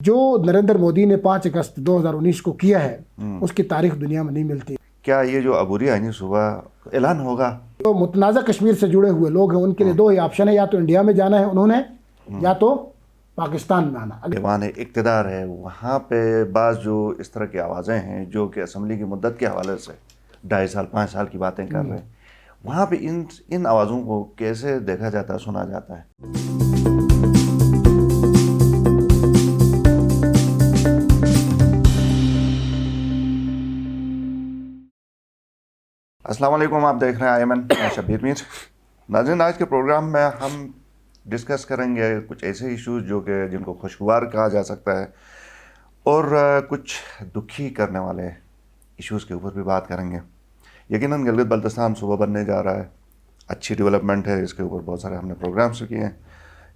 جو نریندر مودی نے 5 اگست 2019 کو کیا ہے اس کی تاریخ دنیا میں نہیں ملتی. کیا یہ جو عبوری آئینی صوبہ اعلان ہوگا؟ جو متنازع کشمیر سے جڑے ہوئے لوگ ہیں ان کے لیے 2 ہی آپشن ہے، یا تو انڈیا میں جانا ہے انہوں نے یا تو پاکستان میں آنا. ایوان اقتدار ہے وہاں پہ بعض جو اس طرح کی آوازیں ہیں جو کہ اسمبلی کی مدت کے حوالے سے 2.5 سال 5 سال کی باتیں کر رہے ہیں، وہاں پہ ان آوازوں کو کیسے دیکھا جاتا ہے، سنا جاتا ہے؟ السلام علیکم، آپ دیکھ رہے ہیں IMN، میں شبیر میر. ناظرین، آج کے پروگرام میں ہم ڈسکس کریں گے کچھ ایسے ایشوز جو کہ جن کو خوشگوار کہا جا سکتا ہے، اور کچھ دکھی کرنے والے ایشوز کے اوپر بھی بات کریں گے. یقیناً گلگت بلتستان صوبہ بننے جا رہا ہے، اچھی ڈیولپمنٹ ہے، اس کے اوپر بہت سارے ہم نے پروگرامس کیے ہیں،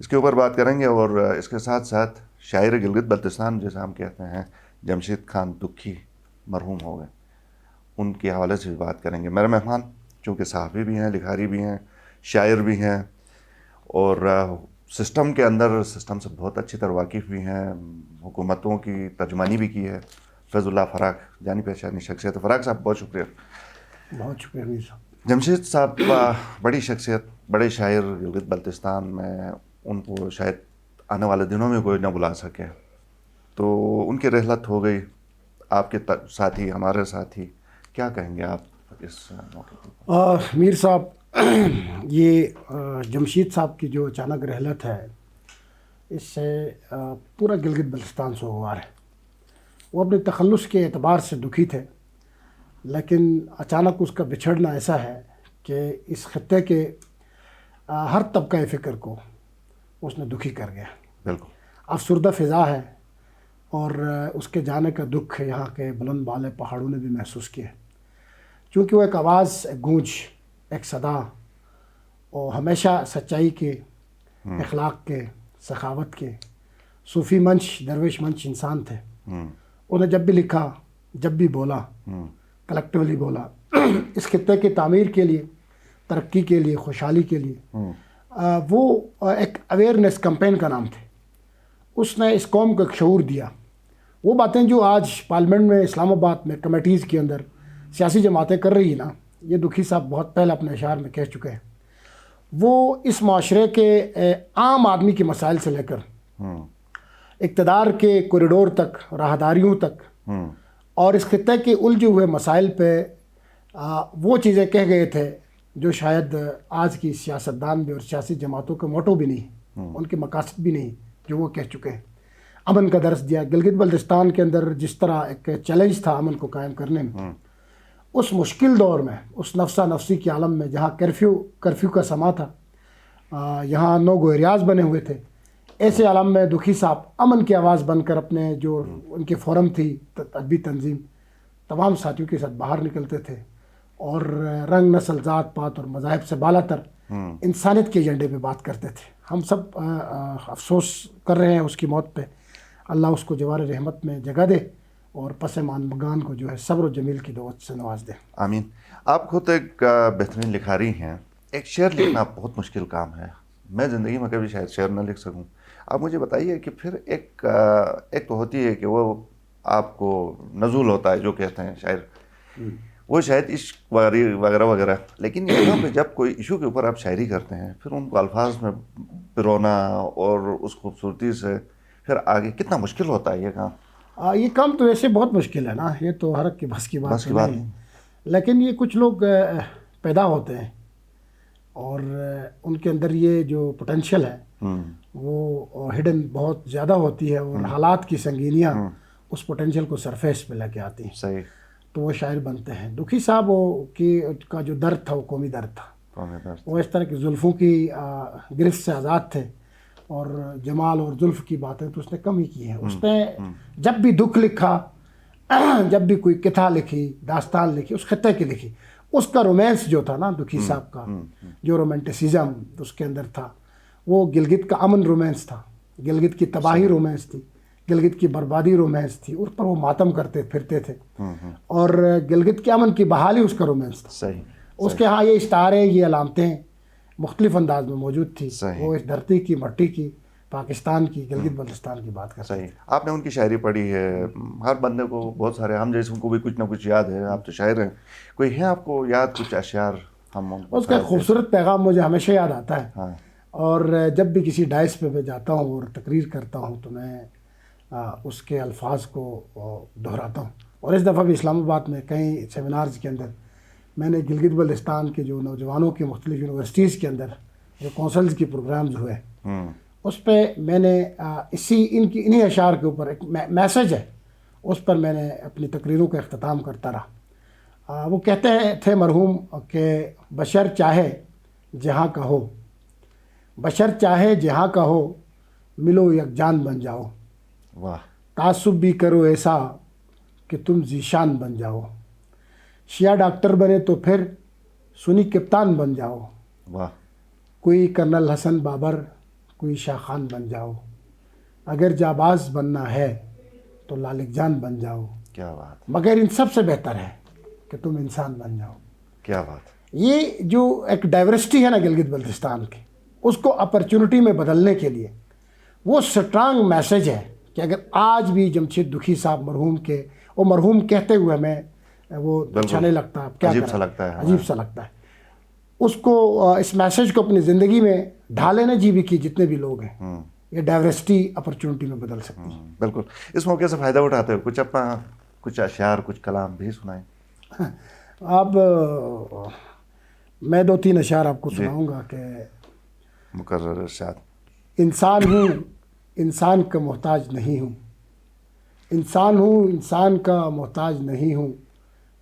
اس کے اوپر بات کریں گے. اور اس کے ساتھ ساتھ شاعر گلگت بلتستان جیسے ہم کہتے ہیں جمشید خان دکھی مرحوم ہو گئے، ان کے حوالے سے بھی بات کریں گے. میرے مہمان چونکہ صحافی بھی ہیں، لکھاری بھی ہیں، شاعر بھی ہیں، اور سسٹم کے اندر سسٹم سے بہت اچھی طرح واقف بھی ہیں، حکومتوں کی ترجمانی بھی کی ہے. فیض اللہ فراق جانی پہچانی شخصیت. فراق صاحب بہت شکریہ. بہت شکریہ امیر صاحب. جمشید صاحب بڑی شخصیت، بڑے شاعر گلگت بلتستان میں، ان کو شاید آنے والے دنوں میں کوئی نہ بلا سکے. تو ان کی رحلت ہو گئی. آپ کے ساتھی، ہمارے ساتھی، کیا کہیں گے آپ اس موقع پر؟ میر صاحب، یہ جمشید صاحب کی جو اچانک رحلت ہے اس سے پورا گلگت بلتستان سوگوار ہے. وہ اپنے تخلص کے اعتبار سے دکھی تھے، لیکن اچانک اس کا بچھڑنا ایسا ہے کہ اس خطے کے ہر طبقہ فکر کو اس نے دکھی کر گیا. بالکل افسردہ فضا ہے، اور اس کے جانے کا دکھ یہاں کے بلند بالے پہاڑوں نے بھی محسوس کیا. چونکہ وہ ایک آواز، ایک گونج، ایک صدا، اور ہمیشہ سچائی کے، اخلاق کے، سخاوت کے، صوفی منش، درویش منش انسان تھے. انہیں جب بھی لکھا، جب بھی بولا، کلیکٹیولی بولا، اس خطے کی تعمیر کے لیے، ترقی کے لیے، خوشحالی کے لیے، وہ ایک اویئرنیس کمپین کا نام تھے. اس نے اس قوم کو ایک شعور دیا. وہ باتیں جو آج پارلیمنٹ میں، اسلام آباد میں کمیٹیز کے اندر سیاسی جماعتیں کر رہی ہیں نا، یہ دکھی صاحب بہت پہلے اپنے اشعار میں کہہ چکے ہیں. وہ اس معاشرے کے عام آدمی کے مسائل سے لے کر اقتدار کے کوریڈور تک، راہداریوں تک، اور اس خطے کے الجھے ہوئے مسائل پہ وہ چیزیں کہہ گئے تھے جو شاید آج کی سیاستدان بھی اور سیاسی جماعتوں کے موٹو بھی نہیں، ان کے مقاصد بھی نہیں جو وہ کہہ چکے ہیں. امن کا درس دیا. گلگت بلتستان کے اندر جس طرح ایک چیلنج تھا امن کو قائم کرنے میں، اس مشکل دور میں، اس نفسا نفسی کے عالم میں جہاں کرفیو کا سما تھا، یہاں 9 گوریاز بنے ہوئے تھے، ایسے عالم میں دکھی صاحب امن کی آواز بن کر اپنے جو ان کے فورم تھی ادبی تنظیم، تمام ساتھیوں کے ساتھ باہر نکلتے تھے، اور رنگ، نسل، ذات پات اور مذاہب سے بالا تر انسانیت کے ایجنڈے پہ بات کرتے تھے. ہم سب افسوس کر رہے ہیں اس کی موت پہ. اللہ اس کو جوار رحمت میں جگہ دے، اور پس ماندگان کو جو ہے صبر و جمیل کی دعوت سے نواز دے. آمین. آپ خود ایک بہترین لکھاری ہیں. ایک شعر لکھنا بہت مشکل کام ہے. میں زندگی میں کبھی شاید شعر نہ لکھ سکوں. آپ مجھے بتائیے کہ پھر ایک تو ہوتی ہے کہ وہ آپ کو نزول ہوتا ہے جو کہتے ہیں شاعر، وہ شاید عشق وغیرہ وغیرہ، لیکن یہاں پہ جب کوئی ایشو کے اوپر آپ شاعری کرتے ہیں، پھر ان کو الفاظ میں پرونا اور اس خوبصورتی سے پھر آگے کتنا مشکل ہوتا ہے یہ کام؟ یہ کام تو ویسے بہت مشکل ہے نا، یہ تو ہر ایک کی بس کی بات نہیں ہے. لیکن یہ کچھ لوگ پیدا ہوتے ہیں اور ان کے اندر یہ جو پوٹینشیل ہے وہ ہڈن بہت زیادہ ہوتی ہے، اور حالات کی سنگینیاں اس پوٹینشیل کو سرفیس پہ لے کے آتی ہیں. صحیح. تو وہ شاعر بنتے ہیں. دکھی صاحب کا جو درد تھا وہ قومی درد تھا. وہ اس طرح کی زلفوں کی گرفت سے آزاد تھے، اور جمال اور زلف کی باتیں تو اس نے کم ہی کی ہیں. اس نے جب بھی دکھ لکھا، جب بھی کوئی کتھا لکھی، داستان لکھی، اس خطے کی لکھی، اس کا رومانس جو تھا نا دکھی صاحب کا، جو رومانٹسزم اس کے اندر تھا، وہ گلگت کا امن رومانس تھا، گلگت کی تباہی رومانس تھی، گلگت کی بربادی رومانس تھی. اس پر وہ ماتم کرتے پھرتے تھے، اور گلگت کے امن کی بحالی اس کا رومانس تھا. صحیح. اس کے ہاں یہ اشتہاریں، یہ علامتیں مختلف انداز میں موجود تھی. وہ اس دھرتی کی، مٹی کی پاکستان کی گلگت بلتستان کی بات کر. صحیح. آپ نے ان کی شاعری پڑھی ہے, ہر بندے کو بہت سارے, ہم جیسے کو بھی کچھ نہ کچھ یاد ہے, آپ تو شاعر ہیں, کوئی ہے آپ کو یاد کچھ اشعار؟ ہم اس کا خوبصورت پیغام مجھے ہمیشہ یاد آتا ہے. ہاں. اور جب بھی کسی ڈائس پہ میں جاتا ہوں اور تقریر کرتا ہوں تو میں اس کے الفاظ کو دہراتا ہوں. اور اس دفعہ بھی اسلام آباد میں کئی سیمینارز کے اندر میں نے گلگت بلتستان کے جو نوجوانوں کے مختلف یونیورسٹیز کے اندر جو کونسلز کی پروگرامز ہوئے اس پہ میں نے انہی اشعار کے اوپر ایک میسج ہے, اس پر میں نے اپنی تقریروں کا اختتام کرتا رہا. وہ کہتے تھے مرحوم کہ بشر چاہے جہاں کا ہو, بشر چاہے جہاں کا ہو, ملو یک جان بن جاؤ. واہ. تعصب بھی کرو ایسا کہ تم ذیشان بن جاؤ. شیعہ ڈاکٹر بنے تو پھر سنی کپتان بن جاؤ. واہ. کوئی کرنل حسن بابر, کوئی شاہ خان بن جاؤ. اگر جاباز بننا ہے تو لالک جان بن جاؤ. کیا بات. مگر ان سب سے بہتر ہے کہ تم انسان بن جاؤ. کیا بات. یہ جو ایک ڈائیورسٹی ہے نا گلگت بلتستان کی, اس کو اپرچونٹی میں بدلنے کے لیے وہ سٹرانگ میسج ہے کہ اگر آج بھی جمشید دکھی صاحب مرحوم کے, وہ مرحوم کہتے ہوئے ہمیں وہ اچھا نہیں لگتا, کیا عجیب سا لگتا ہے, عجیب سا لگتا ہے, اس کو اس میسج کو اپنی زندگی میں ڈھالے نا جی بھی کی جتنے بھی لوگ ہیں, یہ ڈائیورسٹی اپرچونٹی میں بدل سکتی ہے. بالکل. اس موقع سے فائدہ اٹھاتے ہو, کچھ اپنا کچھ اشعار کچھ کلام بھی سنائیں. اب میں 2-3 اشعار آپ کو سناؤں گا کہ مقرر ارشاد. انسان ہوں انسان کا محتاج نہیں ہوں, انسان ہوں انسان کا محتاج نہیں ہوں,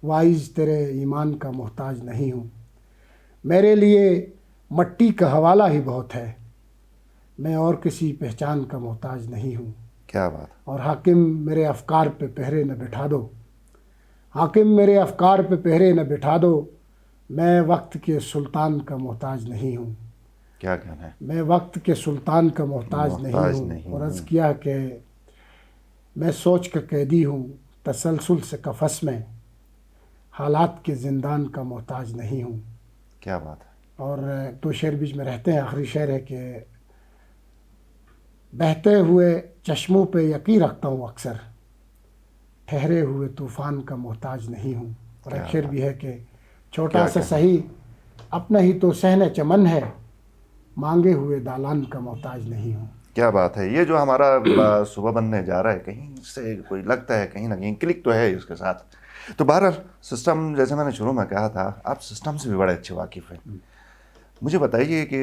وائز تیرے ایمان کا محتاج نہیں ہوں. میرے لیے مٹی کا حوالہ ہی بہت ہے, میں اور کسی پہچان کا محتاج نہیں ہوں. کیا بات. اور حاکم میرے افکار پہ پہرے نہ بٹھا دو, حاکم میرے افکار پہ پہرے نہ بٹھا دو, میں وقت کے سلطان کا محتاج نہیں ہوں. کیا کہنا ہے. میں وقت کے سلطان کا محتاج نہیں ہوں. اور عرض کیا کہ میں سوچ کا قیدی ہوں تسلسل سے قفس میں, حالات کے زندان کا محتاج نہیں ہوں. کیا بات ہے. اور 2 شعر بیچ میں رہتے ہیں. آخری شعر ہے کہ بہتے ہوئے چشموں پہ یقین رکھتا ہوں اکثر, ٹھہرے ہوئے طوفان کا محتاج نہیں ہوں. اور ایک شعر بھی ہے کہ چھوٹا سا صحیح اپنا ہی تو صحن چمن ہے, مانگے ہوئے دالان کا محتاج نہیں ہوں. کیا بات ہے. یہ جو ہمارا صبح بننے جا رہا ہے, کہیں سے کوئی لگتا ہے کہیں نہ کہیں کلک تو ہے اس کے ساتھ. تو بہرحال سسٹم, جیسے میں نے شروع میں کہا تھا, آپ سسٹم سے بھی بڑے اچھے واقف ہیں. مجھے بتائیے کہ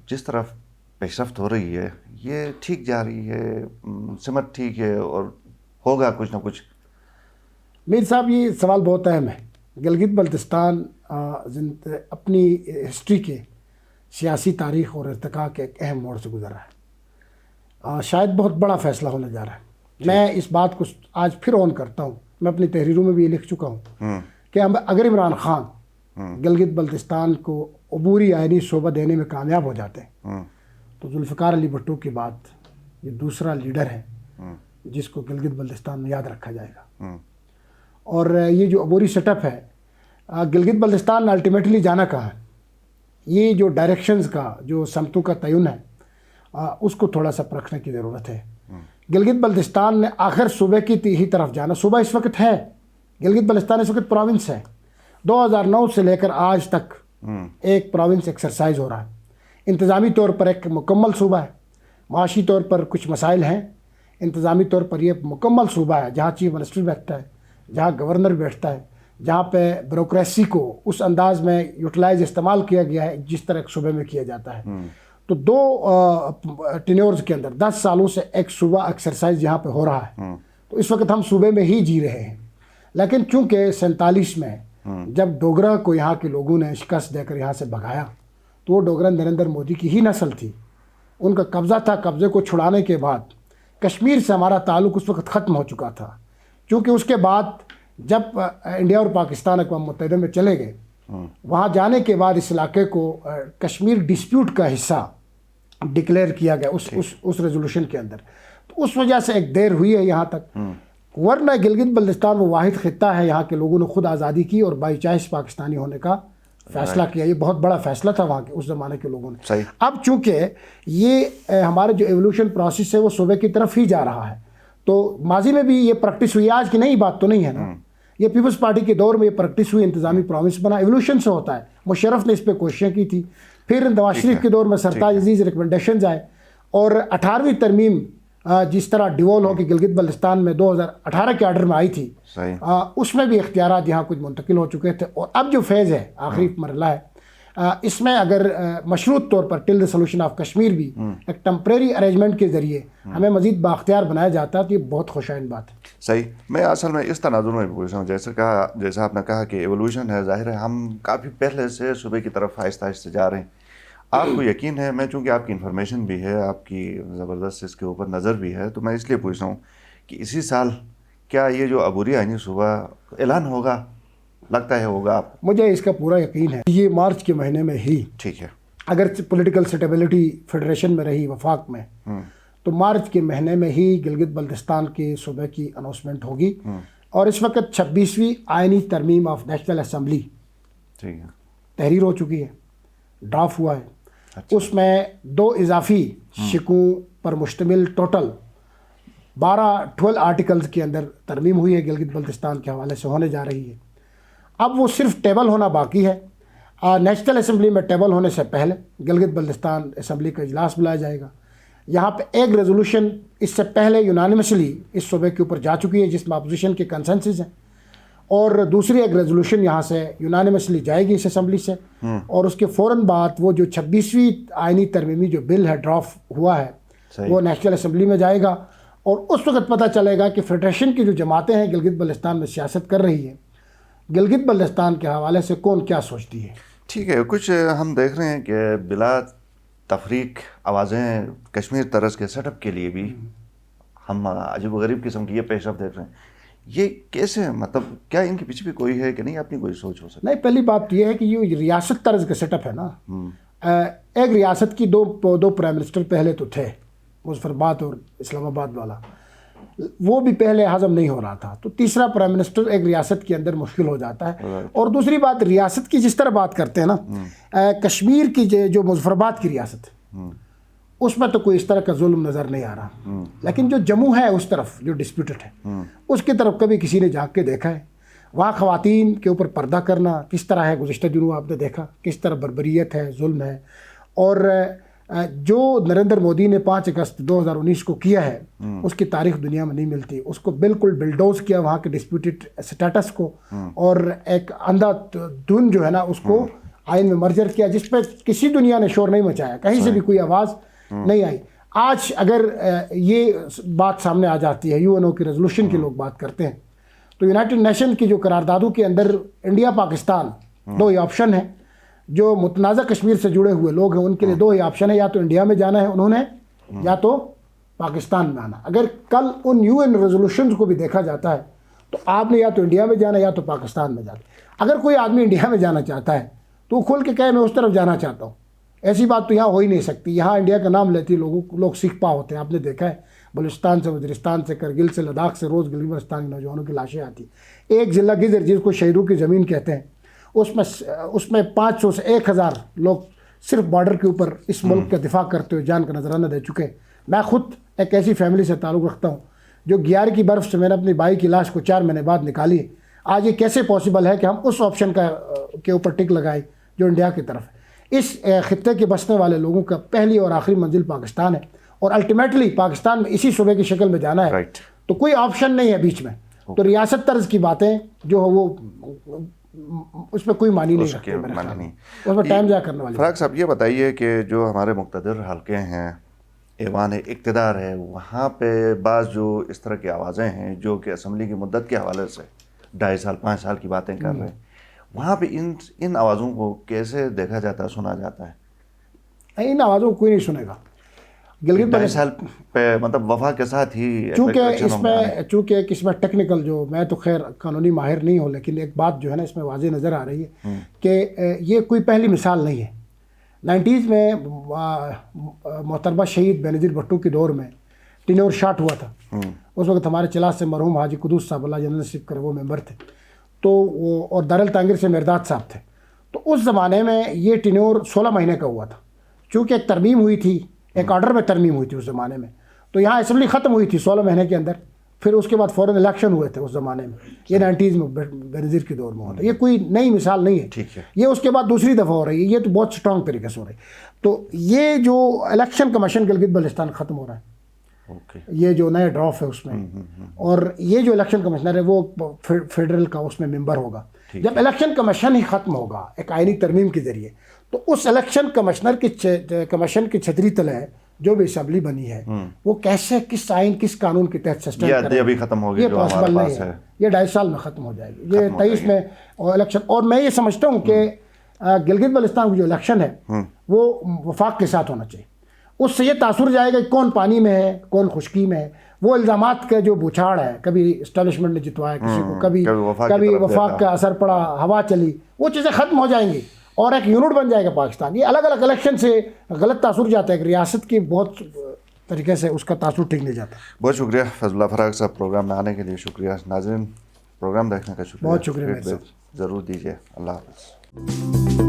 جس طرف پیش رفت ہو رہی ہے یہ ٹھیک جا رہی ہے, سمت ٹھیک ہے, اور ہوگا کچھ نہ کچھ. میر صاحب یہ سوال بہت اہم ہے. گلگت بلتستان اپنی ہسٹری کے سیاسی تاریخ اور ارتقاء کے ایک اہم موڑ سے گزر رہا ہے. شاید بہت بڑا فیصلہ ہونے جا رہا ہے. میں اس بات کو آج پھر آن کرتا ہوں, میں اپنی تحریروں میں بھی یہ لکھ چکا ہوں کہ اگر عمران خان گلگت بلتستان کو عبوری آئینی شعبہ دینے میں کامیاب ہو جاتے ہیں تو ذوالفقار علی بھٹو کے بعد یہ دوسرا لیڈر ہے جس کو گلگت بلتستان میں یاد رکھا جائے گا. اور یہ جو عبوری سیٹ اپ ہے, گلگت بلتستان الٹیمیٹلی جانا کہاں ہے, یہ جو ڈائریکشنز کا جو سمتوں کا تعین ہے اس کو تھوڑا سا پرکھنے کی ضرورت ہے. گلگت بلتستان نے آخر صوبے کی ہی طرف جانا. صوبہ اس وقت ہے, گلگت بلتستان اس وقت پروونس ہے. 2009 سے لے کر آج تک ایک پروونس ایکسرسائز ہو رہا ہے. انتظامی طور پر ایک مکمل صوبہ ہے, معاشی طور پر کچھ مسائل ہیں, انتظامی طور پر یہ مکمل صوبہ ہے جہاں چیف منسٹر بیٹھتا ہے, جہاں گورنر بیٹھتا ہے, جہاں پہ بیوروکریسی کو اس انداز میں یوٹیلائز استعمال کیا گیا ہے جس طرح ایک صوبے میں کیا جاتا ہے. تو 2 ٹینیورز کے اندر 10 سالوں سے ایک صوبہ ایکسرسائز یہاں پہ ہو رہا ہے. تو اس وقت ہم صوبے میں ہی جی رہے ہیں. لیکن چونکہ 47 میں جب ڈوگرا کو یہاں کے لوگوں نے شکست دے کر یہاں سے بھگایا تو وہ ڈوگرا نریندر مودی کی ہی نسل تھی, ان کا قبضہ تھا. قبضے کو چھڑانے کے بعد کشمیر سے ہمارا تعلق اس وقت ختم ہو چکا تھا, کیونکہ اس کے بعد جب انڈیا اور پاکستان اقوام متحدہ میں چلے گئے, وہاں جانے کے بعد اس علاقے کو کشمیر ڈسپیوٹ کا حصہ ڈکلیئر کیا گیا اس ریزولوشن کے اندر. تو اس وجہ سے ایک دیر ہوئی ہے یہاں تک, ورنہ گلگت بلتستان وہ واحد خطہ ہے یہاں کے لوگوں نے خود آزادی کی اور بائی چائس پاکستانی ہونے کا فیصلہ کیا. یہ بہت بڑا فیصلہ تھا وہاں کے اس زمانے کے لوگوں نے. صحیح. اب چونکہ یہ ہمارے جو ایولیوشن پروسیس ہے وہ صوبے کی طرف ہی جا رہا ہے, تو ماضی میں بھی یہ پریکٹس ہوئی, آج کی نئی بات تو نہیں ہے نا. یہ پیپلز پارٹی کے دور میں یہ پریکٹس ہوئی, انتظامی پروونس بنا, ایولیوشن سے ہوتا ہے. مشرف نے اس پہ کوششیں کی تھی, پھر نواز شریف کے دور میں سرتاج عزیز ریکمنڈیشنز آئے, اور 18ویں ترمیم جس طرح ڈیوال ہو کے گلگت بلتستان میں 2018 کے آرڈر میں آئی تھی, اس میں بھی اختیارات یہاں کچھ منتقل ہو چکے تھے. اور اب جو فیز ہے, آخری مرحلہ ہے, اس میں اگر مشروط طور پر ٹل دا سولوشن آف کشمیر بھی ایک ٹمپریری ارینجمنٹ کے ذریعے ہمیں مزید بااختیار بنایا جاتا ہے, تو یہ بہت خوشائن بات ہے. صحیح. میں اصل میں اس تناظر میں پوچھ رہا ہوں, جیسا آپ نے کہا کہ ایولیوشن ہے, ظاہر ہے ہم کافی پہلے سے صوبے کی طرف آہستہ آہستہ جا رہے ہیں. آپ کو یقین ہے, میں چونکہ آپ کی انفارمیشن بھی ہے, آپ کی زبردست اس کے اوپر نظر بھی ہے, تو میں اس لیے پوچھ رہا ہوں کہ اسی سال کیا یہ جو عبوری آئینی صوبہ اعلان ہوگا؟ لگتا ہے ہوگا آپ؟ مجھے اس کا پورا یقین ہے. یہ مارچ کے مہینے میں ہی, ٹھیک ہے, اگر پولیٹیکل سٹیبلٹی فیڈریشن میں رہی وفاق میں, تو مارچ کے مہینے میں ہی گلگت بلتستان کے صوبے کی اناؤنسمنٹ ہوگی. اور اس وقت 26ویں آئینی ترمیم آف نیشنل اسمبلی تحریر ہو چکی ہے, ڈرافٹ ہوا ہے. اس میں 2 اضافی شکوں پر مشتمل ٹوٹل 12 آرٹیکلز کے اندر ترمیم ہوئی ہے, گلگت بلتستان کے حوالے سے ہونے جا رہی ہے. اب وہ صرف ٹیبل ہونا باقی ہے. نیشنل اسمبلی میں ٹیبل ہونے سے پہلے گلگت بلتستان اسمبلی کا اجلاس بلایا جائے گا. یہاں پہ ایک ریزولوشن اس سے پہلے یونانیمسلی اس صوبے کے اوپر جا چکی ہے, جس میں اپوزیشن کے کنسنسس ہیں, اور دوسری ایک ریزولوشن یہاں سے یونانیمسلی جائے گی اس اسمبلی سے. اور اس کے فوراً بعد وہ جو 26ویں آئینی ترمیمی جو بل ہے ڈرافٹ ہوا ہے, وہ نیشنل اسمبلی میں جائے گا. اور اس وقت پتہ چلے گا کہ فیڈریشن کی جو جماعتیں ہیں گلگت بلتستان میں سیاست کر رہی ہیں, گلگت بلتستان کے حوالے سے کون کیا سوچتی ہے. ٹھیک ہے. کچھ ہم دیکھ رہے ہیں کہ بلا تفریق آوازیں کشمیر طرز کے سیٹ اپ کے لیے بھی ہم عجیب و غریب قسم کی یہ پیش رفت دیکھ رہے ہیں. یہ کیسے, مطلب کیا ان کے پیچھے بھی کوئی ہے کہ نہیں اپنی کوئی سوچ ہو سکتی؟ نہیں, پہلی بات یہ ہے کہ یہ ریاست طرز کا سیٹ اپ ہے نا. ایک ریاست کی دو پرائم منسٹر پہلے تو تھے, مظفر آباد اور اسلام آباد والا, وہ بھی پہلے ہضم نہیں ہو رہا تھا. تو تیسرا پرائم منسٹر ایک ریاست کے اندر مشکل ہو جاتا ہے. اور دوسری بات, ریاست کی جس طرح بات کرتے ہیں نا, کشمیر کی جو مظفر آباد کی ریاست, اس میں تو کوئی اس طرح کا ظلم نظر نہیں آ رہا. لیکن جو جموں ہے اس طرف جو ڈسپیوٹڈ ہے, اس کی طرف کبھی کسی نے جھانک کے دیکھا ہے؟ وہاں خواتین کے اوپر پردہ کرنا کس طرح ہے, گزشتہ دنوں آپ نے دیکھا کس طرح بربریت ہے, ظلم ہے. اور جو نریندر مودی نے 5 اگست 2019 کو کیا ہے, اس کی تاریخ دنیا میں نہیں ملتی. اس کو بالکل بلڈوز کیا وہاں کے ڈسپیوٹڈ اسٹیٹس کو, اور ایک اندھا دھن جو ہے نا اس کو آئین میں مرجر کیا, جس پہ کسی دنیا نے شور نہیں مچایا, کہیں سے بھی کوئی آواز نہیں آئی. آج اگر یہ بات سامنے آ جاتی ہے, UN کی ریزولوشن کی لوگ بات کرتے ہیں, تو یونائٹڈ نیشن کی جو قراردادوں کے اندر انڈیا پاکستان 2 ہی آپشن ہیں. جو متنازع کشمیر سے جڑے ہوئے لوگ ہیں ان کے لیے 2 ہی آپشن ہے, یا تو انڈیا میں جانا ہے انہوں نے, یا تو پاکستان میں آنا. اگر کل ان UN ریزولوشنز کو بھی دیکھا جاتا ہے تو آپ نے یا تو انڈیا میں جانا یا تو پاکستان میں جانا. اگر کوئی آدمی انڈیا میں جانا چاہتا ہے تو وہ کھول کے کہے میں اس طرف جانا چاہتا ہوں, ایسی بات تو یہاں ہو ہی نہیں سکتی. یہاں انڈیا کا نام لیتی لوگ سیکھ پا ہوتے ہیں. آپ نے دیکھا ہے بلوچستان سے, وزیرستان سے, کرگل سے, لداخ سے روز گلگت بلتستان کے نوجوانوں کی لاشیں آتی. ایک ضلع گزر جس کو شہیدوں کی زمین کہتے ہیں, اس میں 500 سے 1000 لوگ صرف بارڈر کے اوپر اس ملک کا دفاع کرتے ہوئے جان کا نذرانہ دے چکے ہیں. میں خود ایک ایسی فیملی سے تعلق رکھتا ہوں جو گیار کی برف سے میں نے اپنی بھائی کی لاش کو 4 مہینے بعد نکالی ہے. آج یہ کیسے پاسبل ہے کہ ہم اس آپشن کے اوپر ٹک لگائیں جو انڈیا کی طرف ہے. اس خطے کے بسنے والے لوگوں کا پہلی اور آخری منزل پاکستان ہے, اور الٹیمیٹلی پاکستان میں اسی صوبے کی شکل میں جانا ہے. تو کوئی آپشن نہیں ہے بیچ میں. تو ریاست طرز کی باتیں جو ہے وہ اس پہ کوئی معنی نہیں رکھتے, اس میں ٹائم ضائع کرنے والی. فراق صاحب یہ بتائیے کہ جو ہمارے مقتدر حلقے ہیں, ایوان اقتدار ہے, وہاں پہ بعض جو اس طرح کی آوازیں ہیں جو کہ اسمبلی کی مدت کے حوالے سے 2.5 سال 5 سال کی باتیں کر رہے ہیں, وہاں پہ ان آوازوں کو کیسے دیکھا جاتا ہے, سنا جاتا ہے؟ ان آوازوں کو کوئی نہیں سنے گا. گلگت 2.5 سال پہ مطلب وفا کے ساتھ ہی, چونکہ اس میں ٹیکنیکل جو, میں تو خیر قانونی ماہر نہیں ہوں, لیکن ایک بات جو ہے نا اس میں واضح نظر آ رہی ہے کہ یہ کوئی پہلی مثال نہیں ہے. 90s میں محترمہ شہید بینظیر بھٹو کے دور میں ٹینور شاٹ ہوا تھا. اس وقت ہمارے چلا سے مرحوم حاجی قدوس صاحب اللہ جنت نصیب کرے وہ ممبر تھے, تو اور دارالتانگیر سے مرداد صاحب تھے. تو اس زمانے میں یہ ٹینیور 16 مہینے کا ہوا تھا، چونکہ ایک ترمیم ہوئی تھی، ایک آرڈر میں ترمیم ہوئی تھی اس زمانے میں، تو یہاں اسمبلی ختم ہوئی تھی 16 مہینے کے اندر، پھر اس کے بعد فوراً الیکشن ہوئے تھے اس زمانے میں، یہ 90s میں بینظیر کے دور میں ہوتا ہے، یہ کوئی نئی مثال نہیں ہے، ٹھیک ہے، یہ اس کے بعد دوسری دفعہ ہو رہی ہے، یہ تو بہت اسٹرانگ طریقے سے ہو رہی ہے۔ تو یہ جو الیکشن کمیشن گلگت بلتستان ختم ہو رہا ہے، اوکے، یہ جو نئے ڈراف ہے اس میں، اور یہ جو الیکشن کمشنر ہے وہ فیڈرل کا اس میں ممبر ہوگا۔ جب الیکشن کمیشن ہی ختم ہوگا ایک آئینی ترمیم کے ذریعے، تو اس الیکشن کمشنر کی کمیشن کی چھتری تلے جو بھی اسمبلی بنی ہے وہ کیسے، کس آئین، کس قانون کے تحت سسٹین کرے، یہ ابھی ختم ہوگی یہ جو ہمارے پاسبل پاس نہیں ہے، ہے، یہ 2.5 سال میں ختم ہو جائے گی، یہ 23 میں الیکشن۔ اور میں یہ سمجھتا ہوں کہ گلگت بلتستان کی جو الیکشن ہے وہ وفاق کے ساتھ ہونا چاہیے، اس سے یہ تاثر جائے گا کہ کون پانی میں ہے، کون خشکی میں ہے، وہ الزامات کا جو بچھاڑ ہے، کبھی اسٹیبلشمنٹ نے جتوایا کسی کو، کبھی وفاق کا اثر پڑا، ہوا چلی، وہ چیزیں ختم ہو جائیں گی اور ایک یونٹ بن جائے گا پاکستان۔ یہ الگ الگ الیکشن سے غلط تاثر جاتا ہے کہ ریاست کی بہت طریقے سے اس کا تاثر ٹھیک نہیں جاتا۔ بہت شکریہ فضل اللہ فراق صاحب، پروگرام میں آنے کے لیے شکریہ۔ ناظرین، پروگرام دیکھنے کا شکریہ، بہت شکریہ، ضرور دیجیے۔ اللہ حافظ۔